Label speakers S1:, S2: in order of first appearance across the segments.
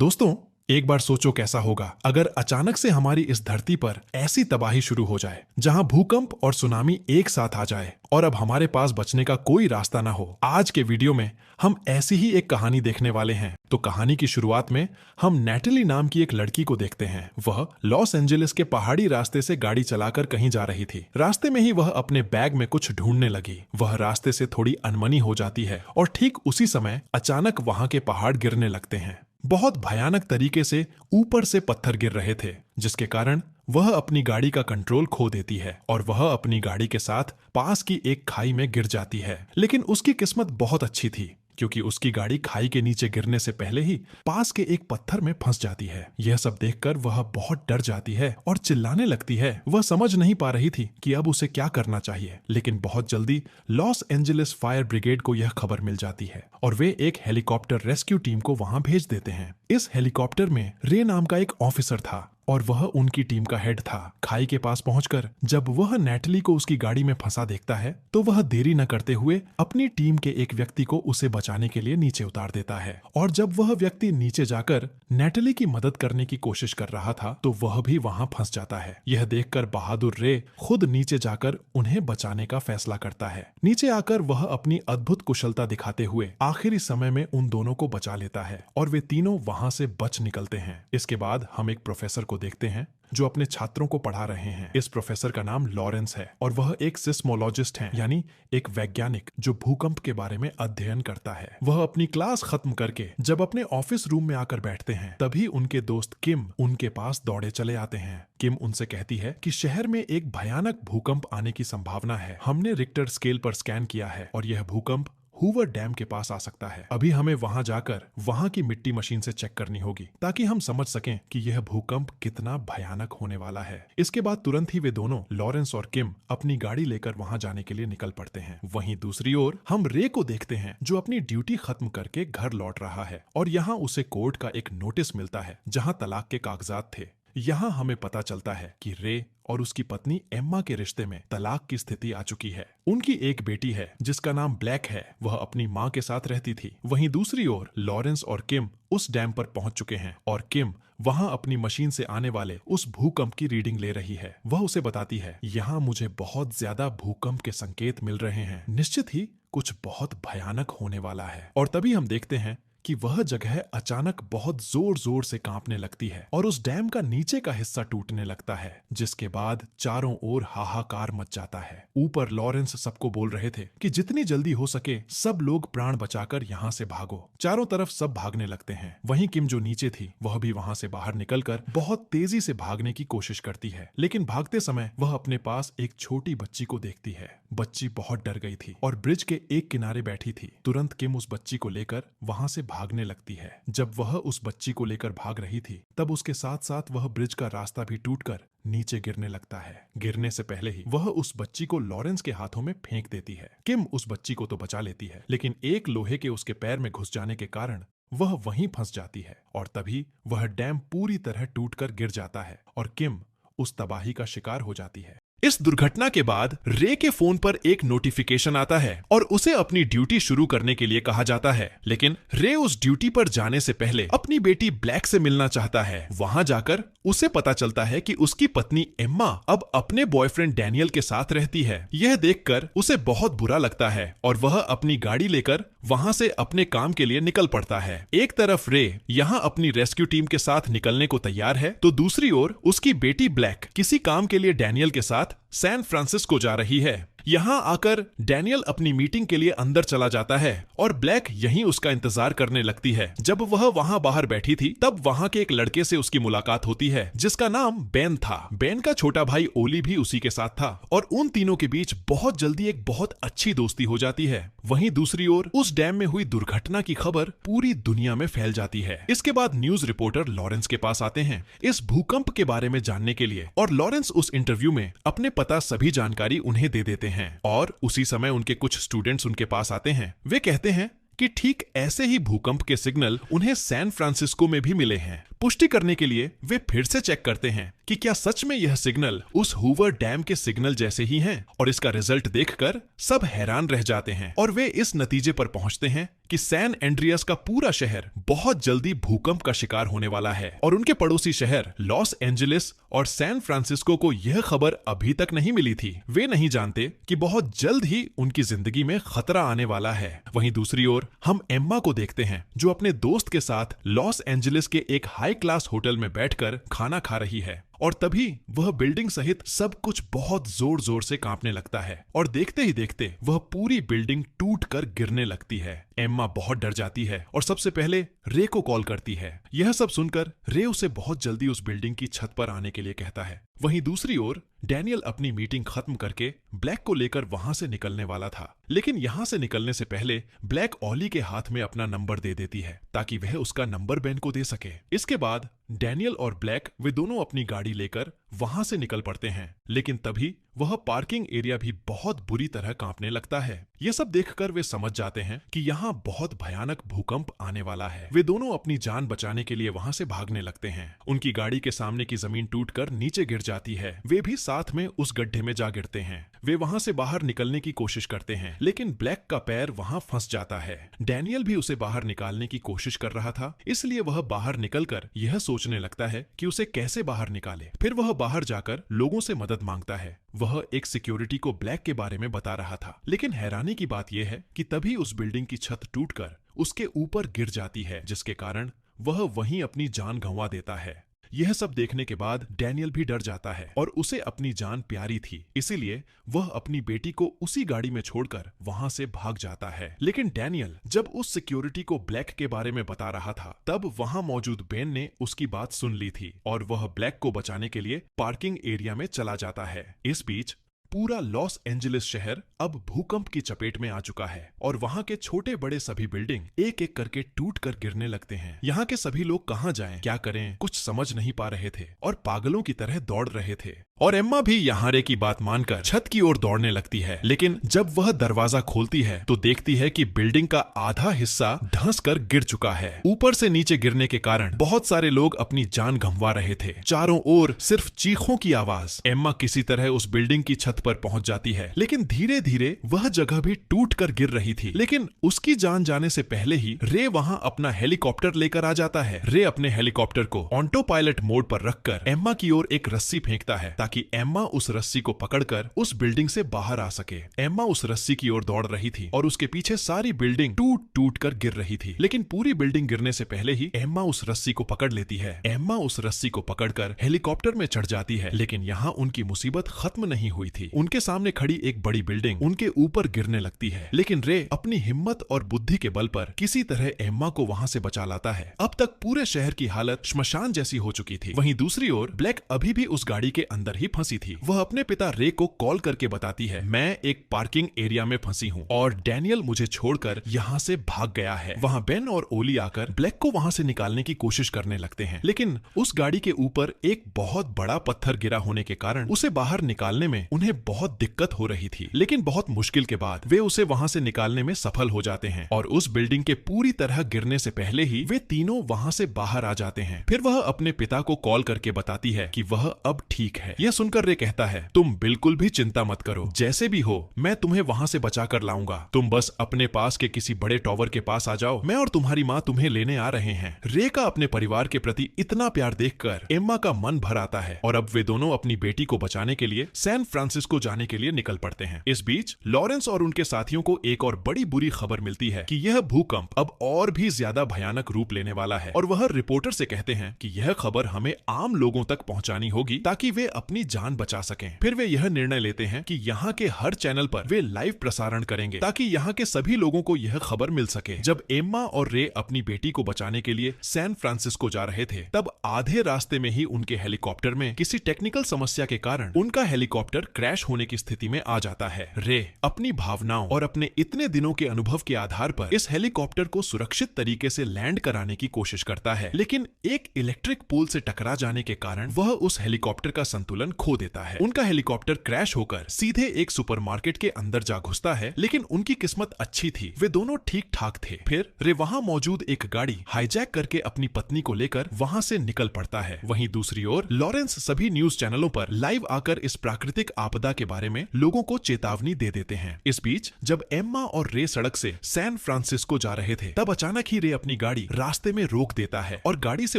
S1: दोस्तों, एक बार सोचो कैसा होगा अगर अचानक से हमारी इस धरती पर ऐसी तबाही शुरू हो जाए जहां भूकंप और सुनामी एक साथ आ जाए और अब हमारे पास बचने का कोई रास्ता ना हो। आज के वीडियो में हम ऐसी ही एक कहानी देखने वाले हैं। तो कहानी की शुरुआत में हम नैटली नाम की एक लड़की को देखते हैं। वह लॉस एंजलिस के पहाड़ी रास्ते से गाड़ी चलाकर कहीं जा रही थी। रास्ते में ही वह अपने बैग में कुछ ढूंढने लगी। वह रास्ते से थोड़ी अनमनी हो जाती है और ठीक उसी समय अचानक वहां के पहाड़ गिरने लगते हैं। बहुत भयानक तरीके से ऊपर से पत्थर गिर रहे थे, जिसके कारण वह अपनी गाड़ी का कंट्रोल खो देती है और वह अपनी गाड़ी के साथ पास की एक खाई में गिर जाती है। लेकिन उसकी किस्मत बहुत अच्छी थी, क्योंकि उसकी गाड़ी खाई के नीचे गिरने से पहले ही पास के एक पत्थर में फंस जाती है। यह सब देखकर वह बहुत डर जाती है और चिल्लाने लगती है। वह समझ नहीं पा रही थी कि अब उसे क्या करना चाहिए। लेकिन बहुत जल्दी लॉस एंजलिस फायर ब्रिगेड को यह खबर मिल जाती है और वे एक हेलीकॉप्टर रेस्क्यू टीम को वहां भेज देते हैं। इस हेलीकॉप्टर में रे नाम का एक ऑफिसर था और वह उनकी टीम का हेड था। खाई के पास पहुंचकर जब वह नैटली को उसकी गाड़ी में फंसा देखता है तो वह देरी न करते हुए अपनी टीम के एक व्यक्ति को उसे बचाने के लिए नीचे उतार देता है। और जब वह व्यक्ति नीचे जाकर नैटली की मदद करने की कोशिश कर रहा था तो वह भी वहां फंस जाता है। यह देखकर बहादुर रे खुद नीचे जाकर उन्हें बचाने का फैसला करता है। नीचे आकर वह अपनी अद्भुत कुशलता दिखाते हुए आखिरी समय में उन दोनों को बचा लेता है और वे तीनों वहां से बच निकलते हैं। इसके बाद हम एक प्रोफेसर को देखते हैं जो अपने छात्रों को पढ़ा रहे हैं। इस प्रोफेसर का नाम लॉरेंस है और वह एक सिस्मोलॉजिस्ट हैं, यानी एक वैज्ञानिक जो भूकंप के बारे में अध्ययन करता है। वह अपनी क्लास खत्म करके जब अपने ऑफिस रूम में आकर बैठते हैं तभी उनके दोस्त किम उनके पास दौड़े चले आते हैं। किम उनसे कहती है कि शहर में एक भयानक भूकंप आने की संभावना है। हमने रिक्टर स्केल पर स्कैन किया है और यह भूकंप हूवर डैम के पास आ सकता है। अभी हमें वहां जाकर वहां की मिट्टी मशीन से चेक करनी होगी ताकि हम समझ सकें कि यह भूकंप कितना भयानक होने वाला है। इसके बाद तुरंत ही वे दोनों लॉरेंस और किम अपनी गाड़ी लेकर वहां जाने के लिए निकल पड़ते हैं। वहीं दूसरी ओर हम रे को देखते हैं जो अपनी ड्यूटी खत्म करके घर लौट रहा है और यहाँ उसे कोर्ट का एक नोटिस मिलता है जहाँ तलाक के कागजात थे। यहाँ हमें पता चलता है कि रे और उसकी पत्नी एम्मा के रिश्ते में तलाक की स्थिति आ चुकी है। उनकी एक बेटी है जिसका नाम ब्लैक है। वह अपनी माँ के साथ रहती थी। वहीं दूसरी ओर लॉरेंस और किम उस डैम पर पहुंच चुके हैं और किम वहां अपनी मशीन से आने वाले उस भूकंप की रीडिंग ले रही है। वह उसे बताती है, यहाँ मुझे बहुत ज्यादा भूकंप के संकेत मिल रहे हैं। निश्चित ही कुछ बहुत भयानक होने वाला है। और तभी हम देखते हैं कि वह जगह अचानक बहुत जोर जोर से कांपने लगती है और उस डैम का नीचे का हिस्सा टूटने लगता है, जिसके बाद चारों ओर हाहाकार मच जाता है। ऊपर लॉरेंस सबको बोल रहे थे कि जितनी जल्दी हो सके सब लोग प्राण बचाकर यहाँ से भागो। चारों तरफ सब भागने लगते हैं। वहीं किम जो नीचे थी वह भी वहां से बाहर निकलकर बहुत तेजी से भागने की कोशिश करती है, लेकिन भागते समय वह अपने पास एक छोटी बच्ची को देखती है। बच्ची बहुत डर गई थी और ब्रिज के एक किनारे बैठी थी। तुरंत किम उस बच्ची को लेकर वहां से भागने लगती है। जब वह उस बच्ची को लेकर भाग रही थी तब उसके साथ साथ वह ब्रिज का रास्ता भी टूटकर नीचे गिरने लगता है। गिरने से पहले ही वह उस बच्ची को लॉरेंस के हाथों में फेंक देती है। किम उस बच्ची को तो बचा लेती है, लेकिन एक लोहे के उसके पैर में घुस जाने के कारण वह वहीं फंस जाती है और तभी वह डैम पूरी तरह टूटकर गिर जाता है और किम उस तबाही का शिकार हो जाती है। इस दुर्घटना के बाद रे के फोन पर एक नोटिफिकेशन आता है और उसे अपनी ड्यूटी शुरू करने के लिए कहा जाता है। लेकिन रे उस ड्यूटी पर जाने से पहले अपनी बेटी ब्लैक से मिलना चाहता है। वहां जाकर उसे पता चलता है कि उसकी पत्नी एम्मा अब अपने बॉयफ्रेंड डैनियल के साथ रहती है। यह देखकर उसे बहुत बुरा लगता है और वह अपनी गाड़ी लेकर वहां से अपने काम के लिए निकल पड़ता है। एक तरफ रे यहाँ अपनी रेस्क्यू टीम के साथ निकलने को तैयार है तो दूसरी ओर उसकी बेटी ब्लैक किसी काम के लिए डैनियल के साथ सैन फ्रांसिस्को जा रही है। यहाँ आकर डैनियल अपनी मीटिंग के लिए अंदर चला जाता है और ब्लैक यहीं उसका इंतजार करने लगती है। जब वह वहां बाहर बैठी थी तब वहां के एक लड़के से उसकी मुलाकात होती है जिसका नाम बेन था। बेन का छोटा भाई ओली भी उसी के साथ था और उन तीनों के बीच बहुत जल्दी एक बहुत अच्छी दोस्ती हो जाती है। वहीं दूसरी ओर उस डैम में हुई दुर्घटना की खबर पूरी दुनिया में फैल जाती है। इसके बाद न्यूज रिपोर्टर लॉरेंस के पास आते हैं इस भूकंप के बारे में जानने के लिए और लॉरेंस उस इंटरव्यू में अपने पता सभी जानकारी उन्हें दे देते हैं और उसी समय उनके कुछ स्टूडेंट्स उनके पास आते हैं। वे कहते हैं कि ठीक ऐसे ही भूकंप के सिग्नल उन्हें सैन फ्रांसिस्को में भी मिले हैं। पुष्टि करने के लिए वे फिर से चेक करते हैं कि क्या सच में यह सिग्नल उस हूवर डैम के सिग्नल जैसे ही हैं, और इसका रिजल्ट देखकर सब हैरान रह जाते हैं और वे इस नतीजे पर पहुंचते हैं कि सैन एंड्रियास का पूरा शहर बहुत जल्दी भूकंप का शिकार होने वाला है और उनके पड़ोसी शहर लॉस एंजलिस और सैन फ्रांसिस्को को यह खबर अभी तक नहीं मिली थी। वे नहीं जानते कि बहुत जल्द ही उनकी जिंदगी में खतरा आने वाला है। वहीं दूसरी ओर हम एम्मा को देखते हैं जो अपने दोस्त के साथ लॉस एंजलिस के एक हाई क्लास होटल में बैठकर खाना खा रही है और तभी वह बिल्डिंग सहित सब कुछ बहुत जोर जोर से कांपने लगता है और देखते ही देखते वह पूरी बिल्डिंग टूटकर गिरने लगती है। एम्मा बहुत डर जाती है और सबसे पहले रे को कॉल करती है। यह सब सुनकर रे उसे बहुत जल्दी उस बिल्डिंग की छत पर आने के लिए कहता है। वहीं दूसरी ओर डैनियल अपनी मीटिंग खत्म करके ब्लैक को लेकर वहां से निकलने वाला था, लेकिन यहां से निकलने से पहले ब्लैक ऑली के हाथ में अपना नंबर दे देती है ताकि वह उसका नंबर बेन को दे सके। इसके बाद डैनियल और ब्लैक वे दोनों अपनी गाड़ी लेकर वहां से निकल पड़ते हैं, लेकिन तभी वह पार्किंग एरिया भी बहुत बुरी तरह कांपने लगता है। यह सब देखकर वे समझ जाते हैं कि यहाँ बहुत भयानक भूकंप आने वाला है। वे दोनों अपनी जान बचाने के लिए वहां से भागने लगते हैं। उनकी गाड़ी के सामने की जमीन टूटकर नीचे गिर जाती है। वे भी साथ में उस गड्ढे में जा गिरते हैं। वे वहां से बाहर निकलने की कोशिश करते हैं, लेकिन ब्लैक का पैर वहां फंस जाता है। डैनियल भी उसे बाहर निकालने की कोशिश कर रहा था, इसलिए वह बाहर निकलकर यह सोचने लगता है कि उसे कैसे बाहर निकाले। फिर वह बाहर जाकर लोगों से मदद मांगता है। वह एक सिक्योरिटी को ब्लैक के बारे में बता रहा था, लेकिन हैरानी की बात यह है कि तभी उस बिल्डिंग की छत टूटकर उसके ऊपर गिर जाती है, जिसके कारण वह वहीं अपनी जान गंवा देता है। यह सब देखने के बाद डैनियल भी डर जाता है और उसे अपनी जान प्यारी थी, इसीलिए वह अपनी बेटी को उसी गाड़ी में छोड़कर वहां से भाग जाता है। लेकिन डैनियल जब उस सिक्योरिटी को ब्लैक के बारे में बता रहा था, तब वहां मौजूद बेन ने उसकी बात सुन ली थी और वह ब्लैक को बचाने के लिए पार्किंग एरिया में चला जाता है। इस बीच पूरा लॉस एंजलिस शहर अब भूकंप की चपेट में आ चुका है और वहां के छोटे बड़े सभी बिल्डिंग एक एक करके टूट कर गिरने लगते हैं। यहाँ के सभी लोग कहाँ जाएं, क्या करें, कुछ समझ नहीं पा रहे थे और पागलों की तरह दौड़ रहे थे। और एम्मा भी यहाँ रे की बात मानकर छत की ओर दौड़ने लगती है, लेकिन जब वह दरवाजा खोलती है तो देखती है कि बिल्डिंग का आधा हिस्सा धंस कर गिर चुका है। ऊपर से नीचे गिरने के कारण बहुत सारे लोग अपनी जान गंवा रहे थे। चारों ओर सिर्फ चीखों की आवाज। एम्मा किसी तरह उस बिल्डिंग की छत पर पहुंच जाती है, लेकिन धीरे धीरे वह जगह भी टूट कर गिर रही थी। लेकिन उसकी जान जाने से पहले ही रे वहां अपना हेलीकॉप्टर लेकर आ जाता है। रे अपने हेलीकॉप्टर को ऑटो पायलट मोड पर रखकर एम्मा की ओर एक रस्सी फेंकता है ताकि एम्मा उस रस्सी को पकड़कर उस बिल्डिंग से बाहर आ सके। एम्मा उस रस्सी की ओर दौड़ रही थी और उसके पीछे सारी बिल्डिंग टूट टूट कर गिर रही थी, लेकिन पूरी बिल्डिंग गिरने से पहले ही एम्मा उस रस्सी को पकड़ लेती है। एम्मा उस रस्सी को पकड़कर हेलीकॉप्टर में चढ़ जाती है, लेकिन यहाँ उनकी मुसीबत खत्म नहीं हुई थी। उनके सामने खड़ी एक बड़ी बिल्डिंग उनके ऊपर गिरने लगती है, लेकिन रे अपनी हिम्मत और बुद्धि के बल पर किसी तरह एम्मा को वहां से बचा लाता है। अब तक पूरे शहर की हालत श्मशान जैसी हो चुकी थी। वहीं दूसरी ओर ब्लैक अभी भी उस गाड़ी के अंदर ही फंसी थी। वह अपने पिता रे को कॉल करके बताती है, मैं एक पार्किंग एरिया में फंसी हूँ और डैनियल मुझे छोड़कर यहाँ से भाग गया है। वहाँ बेन और ओली आकर ब्लैक को वहां से निकालने की कोशिश करने लगते हैं, लेकिन उस गाड़ी के ऊपर एक बहुत बड़ा पत्थर गिरा होने के कारण उसे बाहर निकालने में उन्हें बहुत दिक्कत हो रही थी। लेकिन बहुत मुश्किल के बाद वे उसे वहां से निकालने में सफल हो जाते हैं और उस बिल्डिंग के पूरी तरह गिरने से पहले ही वे तीनों वहां से बाहर आ जाते हैं। फिर वह अपने पिता को कॉल करके बताती है कि वह अब ठीक है। यह सुनकर रे कहता है, तुम बिल्कुल भी चिंता मत करो, जैसे भी हो मैं तुम्हें वहां से बचा कर लाऊंगा। तुम बस अपने पास के किसी बड़े टॉवर के पास आ जाओ, मैं और तुम्हारी माँ तुम्हें लेने आ रहे हैं। रे का अपने परिवार के प्रति इतना प्यार देखकर एम्मा का मन भर आता है और अब वे दोनों अपनी बेटी को बचाने के लिए सैन फ्रांसिस्को जाने के लिए निकल पड़ते हैं। इस बीच लॉरेंस और उनके साथियों को एक और बड़ी बुरी खबर मिलती है कि यह भूकंप अब और भी ज्यादा भयानक रूप लेने वाला है और वह रिपोर्टर से कहते हैं कि यह खबर हमें आम लोगों तक पहुंचानी होगी ताकि वे अपनी जान बचा सकें। फिर वे यह निर्णय लेते हैं कि यहाँ के हर चैनल पर वे लाइव प्रसारण करेंगे ताकि यहाँ के सभी लोगों को यह खबर मिल सके। जब एम्मा और रे अपनी बेटी को बचाने के लिए सैन फ्रांसिस्को जा रहे थे, तब आधे रास्ते में ही उनके हेलीकॉप्टर में किसी टेक्निकल समस्या के कारण उनका हेलीकॉप्टर क्रैश क्रैश होने की स्थिति में आ जाता है। रे अपनी भावनाओं और अपने इतने दिनों के अनुभव के आधार पर इस हेलीकॉप्टर को सुरक्षित तरीके से लैंड कराने की कोशिश करता है, लेकिन एक इलेक्ट्रिक पोल से टकरा जाने के कारण वह उस हेलीकॉप्टर का संतुलन खो देता है। उनका हेलीकॉप्टर क्रैश होकर सीधे एक सुपरमार्केट के अंदर जा घुसता है, लेकिन उनकी किस्मत अच्छी थी, वे दोनों ठीक ठाक थे। फिर रे वहां मौजूद एक गाड़ी हाईजैक करके अपनी पत्नी को लेकर वहां से निकल पड़ता है। वहीं दूसरी ओर लॉरेंस सभी न्यूज चैनलों पर लाइव आकर इस प्राकृतिक आपदा के बारे में लोगों को चेतावनी दे देते हैं। इस बीच जब एम्मा और रे सड़क से सैन फ्रांसिस्को जा रहे थे, तब अचानक ही रे अपनी गाड़ी रास्ते में रोक देता है और गाड़ी से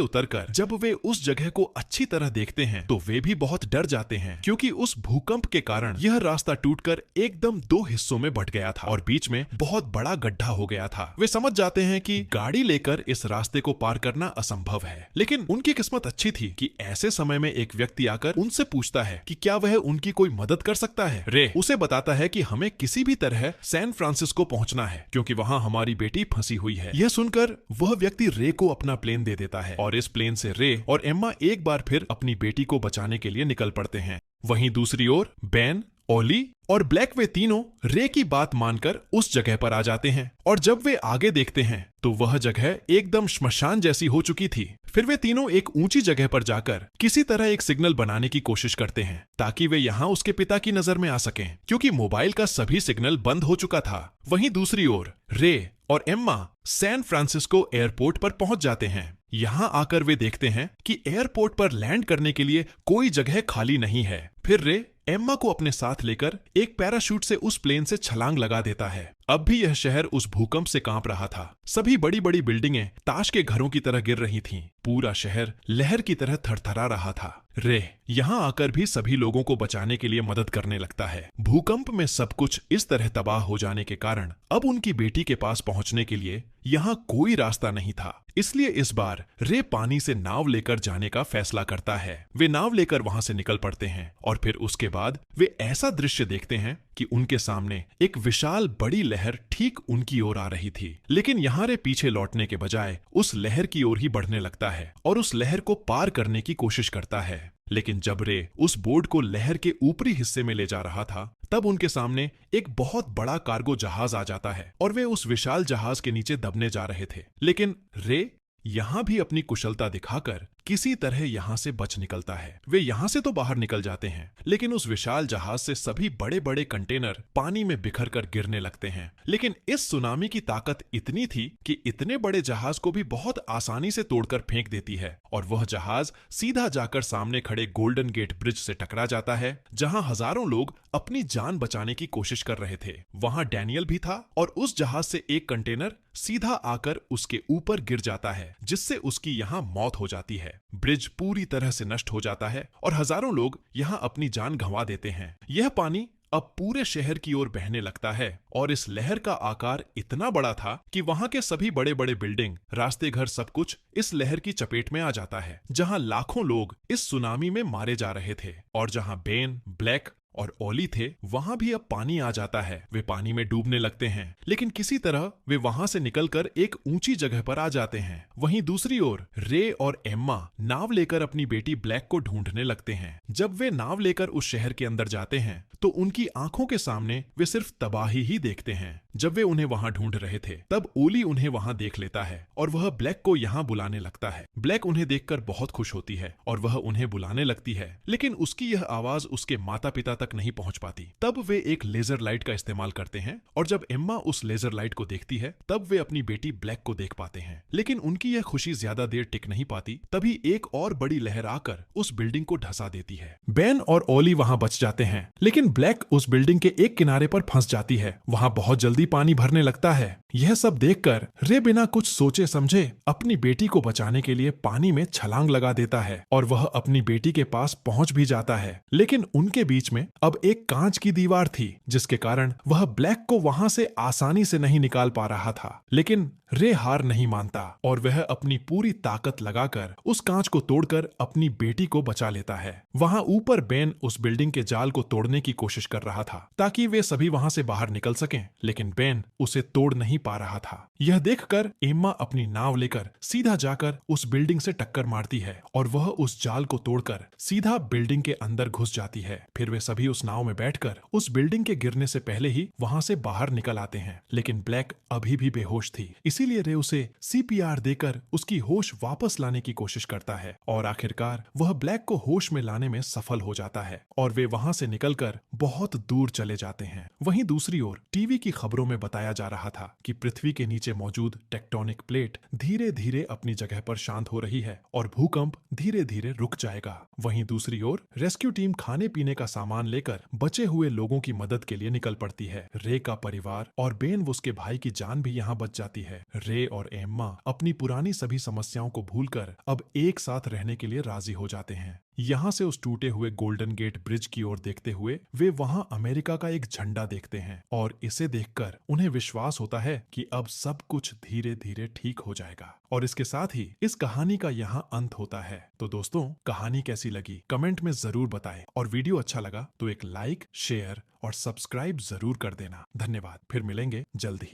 S1: उतरकर जब वे उस जगह को अच्छी तरह देखते हैं तो वे भी बहुत डर जाते हैं, क्योंकि उस भूकंप के कारण यह रास्ता टूटकर एकदम दो हिस्सों में बट गया था और बीच में बहुत बड़ा गड्ढा हो गया था। वे समझ जाते हैं कि गाड़ी लेकर इस रास्ते को पार करना असंभव है, लेकिन उनकी किस्मत अच्छी थी कि ऐसे समय में एक व्यक्ति आकर उनसे पूछता है कि क्या वह उनकी कोई मदद कर सकता है। रे उसे बताता है कि हमें किसी भी तरह सैन फ्रांसिस्को पहुंचना है, क्योंकि वहां हमारी बेटी फंसी हुई है। यह सुनकर वह व्यक्ति रे को अपना प्लेन दे देता है और इस प्लेन से रे और एम्मा एक बार फिर अपनी बेटी को बचाने के लिए निकल पड़ते हैं। वहीं दूसरी ओर बेन, ओली और ब्लैक वे तीनों रे की बात मानकर उस जगह पर आ जाते हैं और जब वे आगे देखते हैं तो वह जगह एकदम श्मशान जैसी हो चुकी थी। फिर वे तीनों एक ऊंची जगह पर जाकर किसी तरह एक सिग्नल बनाने की कोशिश करते हैं ताकि वे यहाँ उसके पिता की नजर में आ सकें, क्योंकि मोबाइल का सभी सिग्नल बंद हो चुका था। वहीं दूसरी ओर रे और एम्मा सैन फ्रांसिस्को एयरपोर्ट पर पहुंच जाते हैं। यहाँ आकर वे देखते हैं कि एयरपोर्ट पर लैंड करने के लिए कोई जगह खाली नहीं है। फिर रे एम्मा को अपने साथ लेकर एक पैराशूट से उस प्लेन से छलांग लगा देता है। अब भी यह शहर उस भूकंप से कांप रहा था। सभी बड़ी बड़ी बिल्डिंगें ताश के घरों की तरह गिर रही थीं। पूरा शहर लहर की तरह थरथरा रहा था। रे यहाँ आकर भी सभी लोगों को बचाने के लिए मदद करने लगता है। भूकंप में सब कुछ इस तरह तबाह हो जाने के कारण अब उनकी बेटी के पास पहुंचने के लिए यहाँ कोई रास्ता नहीं था। इसलिए इस बार रे पानी से नाव लेकर जाने का फैसला करता है। वे नाव लेकर वहां से निकल पड़ते हैं और फिर उसके बाद वे ऐसा दृश्य देखते हैं कि उनके सामने एक विशाल बड़ी लहर ठीक उनकी ओर आ रही थी। लेकिन यहाँ रे पीछे लौटने के बजाय उस लहर की ओर ही बढ़ने लगता है और उस लहर को पार करने की कोशिश करता है। लेकिन जब रे उस बोट को लहर के ऊपरी हिस्से में ले जा रहा था, तब उनके सामने एक बहुत बड़ा कार्गो जहाज आ जाता है और वे उस विशाल जहाज के नीचे दबने जा रहे थे। लेकिन रे यहाँ भी अपनी कुशलता दिखाकर किसी तरह यहाँ से बच निकलता है। वे यहाँ से तो बाहर निकल जाते हैं, लेकिन उस विशाल जहाज से सभी बड़े बड़े कंटेनर पानी में बिखर कर गिरने लगते हैं। लेकिन इस सुनामी की ताकत इतनी थी कि इतने बड़े जहाज को भी बहुत आसानी से तोड़कर फेंक देती है और वह जहाज सीधा जाकर सामने खड़े गोल्डन गेट ब्रिज से टकरा जाता है, जहां हजारों लोग अपनी जान बचाने की कोशिश कर रहे थे। वहां डैनियल भी था और उस जहाज से एक कंटेनर सीधा आकर उसके ऊपर गिर जाता है, जिससे उसकी यहाँ मौत हो जाती है। ब्रिज पूरी तरह से नष्ट हो जाता है और हजारों लोग यहाँ अपनी जान गंवा देते हैं। यह पानी अब पूरे शहर की ओर बहने लगता है और इस लहर का आकार इतना बड़ा था कि वहां के सभी बड़े बड़े बिल्डिंग, रास्ते, घर, सब कुछ इस लहर की चपेट में आ जाता है। जहां लाखों लोग इस सुनामी में मारे जा रहे थे और जहां बेन, ब्लैक और ओली थे, वहां भी अब पानी आ जाता है। वे पानी में डूबने लगते हैं, लेकिन किसी तरह वे वहां से निकलकर एक ऊंची जगह पर आ जाते हैं। वहीं दूसरी ओर रे और एम्मा नाव लेकर अपनी बेटी ब्लैक को ढूंढने लगते हैं। जब वे नाव लेकर उस शहर के अंदर जाते हैं तो उनकी आंखों के सामने वे सिर्फ तबाही ही देखते हैं। जब वे उन्हें वहां ढूंढ रहे थे, तब ओली उन्हें वहां देख लेता है और वह ब्लैक को यहां बुलाने लगता है। ब्लैक उन्हें देखकर बहुत खुश होती है और वह उन्हें बुलाने लगती है, लेकिन उसकी यह आवाज उसके माता पिता तक नहीं पहुंच पाती। तब वे एक लेजर लाइट का इस्तेमाल करते हैं और जब एम्मा उस लेजर लाइट को देखती है, तब वे अपनी बेटी ब्लैक को देख पाते हैं। लेकिन उनकी यह खुशी ज्यादा देर टिक नहीं पाती। तभी एक और बड़ी लहर आकर उस बिल्डिंग को धंसा देती है। बेन और ओली वहां बच जाते हैं, लेकिन ब्लैक उस बिल्डिंग के एक किनारे पर फंस जाती है। वहां बहुत जल्दी पानी भरने लगता है। यह सब देखकर रे बिना कुछ सोचे समझे अपनी बेटी को बचाने के लिए पानी में छलांग लगा देता है और वह अपनी बेटी के पास पहुंच भी जाता है। लेकिन उनके बीच में अब एक कांच की दीवार थी, जिसके कारण वह ब्लैक को वहां से आसानी से नहीं निकाल पा रहा था। लेकिन रे हार नहीं मानता और वह अपनी पूरी ताकत लगाकर उस कांच को तोड़कर अपनी बेटी को बचा लेता है। वहां ऊपर बेन उस बिल्डिंग के जाल को तोड़ने की कोशिश कर रहा था ताकि वे सभी वहां से बाहर निकल सकें, लेकिन बेन उसे तोड़ नहीं पा रहा था। यह देखकर एम्मा अपनी नाव लेकर सीधा जाकर उस बिल्डिंग से टक्कर मारती है और वह उस जाल को तोड़कर सीधा बिल्डिंग के अंदर घुस जाती है। फिर वे सभी सभी उस नाव में बैठकर उस बिल्डिंग के गिरने से पहले ही वहां से बाहर निकल आते हैं, लेकिन ब्लैक अभी भी बेहोश थी। इसीलिए रे उसे सीपीआर देकर उसकी होश वापस लाने की कोशिश करता है और आखिरकार वह ब्लैक को होश में लाने में सफल हो जाता है और वे वहां से निकलकर बहुत दूर चले जाते हैं। वहीं दूसरी ओर टीवी की खबरों में बताया जा रहा था कि पृथ्वी के नीचे मौजूद टेक्टोनिक प्लेट धीरे धीरे अपनी जगह पर शांत हो रही है और भूकंप धीरे धीरे रुक जाएगा। वहीं दूसरी ओर रेस्क्यू टीम खाने पीने का सामान लेकर बचे हुए लोगों की मदद के लिए निकल पड़ती है। रे का परिवार और बेन उसके भाई की जान भी यहाँ बच जाती है। रे और एम्मा अपनी पुरानी सभी समस्याओं को भूलकर अब एक साथ रहने के लिए राजी हो जाते हैं। यहाँ से उस टूटे हुए गोल्डन गेट ब्रिज की ओर देखते हुए वे वहाँ अमेरिका का एक झंडा देखते हैं और इसे देखकर उन्हें विश्वास होता है कि अब सब कुछ धीरे धीरे ठीक हो जाएगा। और इसके साथ ही इस कहानी का यहाँ अंत होता है। तो दोस्तों, कहानी कैसी लगी कमेंट में जरूर बताएं और वीडियो अच्छा लगा तो एक लाइक, शेयर और सब्सक्राइब जरूर कर देना। धन्यवाद। फिर मिलेंगे जल्दी।